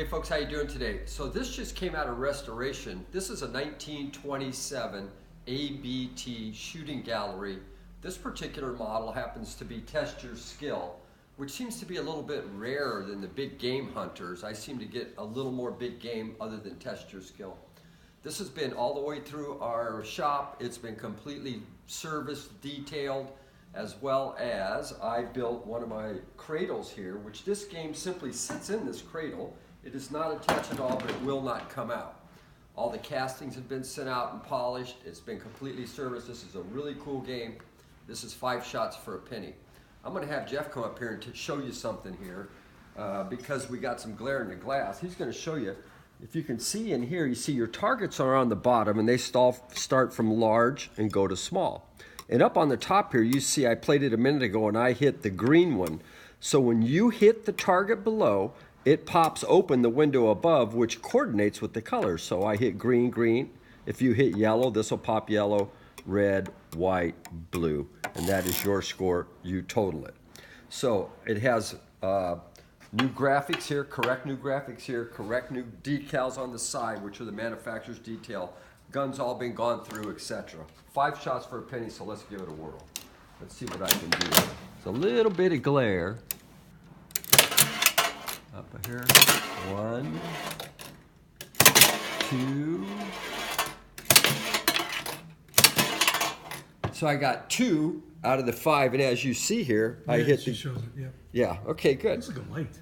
Hey folks, how you doing today? So this just came out of restoration. This is a 1927 ABT shooting gallery. This particular model happens to be Test Your Skill, which seems to be a little bit rarer than the big game hunters. I seem to get a little more big game other than Test Your Skill. This has been all the way through our shop. It's been completely serviced, detailed, as well as I built one of my cradles here, which this game simply sits in this cradle. It is not attached at all, but it will not come out. All the castings have been sent out and polished. It's been completely serviced. This is a really cool game. This is 5 shots for a penny. I'm going to have Jeff come up here and show you something here because we got some glare in the glass. He's going to show you. If you can see in here, you see your targets are on the bottom and they start from large and go to small. And up on the top here, you see I played it a minute ago and I hit the green one. So when you hit the target below, it pops open the window above, which coordinates with the colors. So I hit green, green. If you hit yellow, this will pop yellow, red, white, blue. And that is your score. You total it. So it has new graphics here, correct new graphics here, correct new decals on the side, which are the manufacturer's detail. Guns all been gone through, etc. 5 shots for a penny, so let's give it a whirl. Let's see what I can do. It's a little bit of glare. Up here, 1, 2. So I got 2 out of the 5, and as you see here, I hit the. Shows it, yeah. Yeah. Okay. Good. Looks like a light.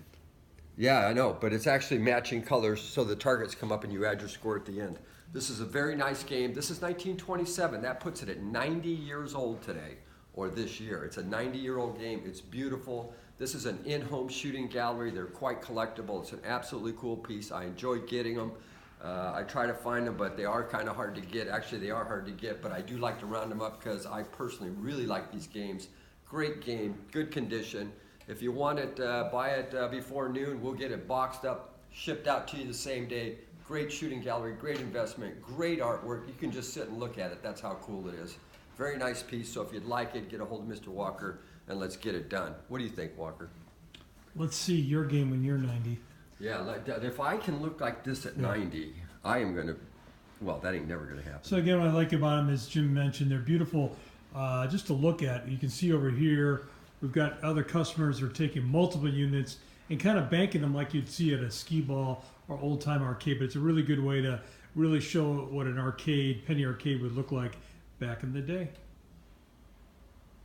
Yeah, I know, but it's actually matching colors, so the targets come up and you add your score at the end. This is a very nice game. This is 1927. That puts it at 90 years old today, or this year. It's a 90-year-old game. It's beautiful. This is an in-home shooting gallery. They're quite collectible. It's an absolutely cool piece. I enjoy getting them. I try to find them, but they are kind of hard to get. Actually, they are hard to get, but I do like to round them up because I personally really like these games. Great game, good condition. If you want it, buy it before noon. We'll get it boxed up, shipped out to you the same day. Great shooting gallery, great investment, great artwork. You can just sit and look at it. That's how cool it is. Very nice piece, so if you'd like it, get a hold of Mr. Walker and let's get it done. What do you think, Walker? Let's see your game when you're 90. Yeah, like, if I can look like this at 90, I am gonna, well, that ain't never gonna happen. So again, what I like about them, as Jim mentioned, they're beautiful just to look at. You can see over here, we've got other customers who are taking multiple units and kind of banking them like you'd see at a skee ball or old time arcade, but it's a really good way to really show what an arcade, penny arcade would look like back in the day.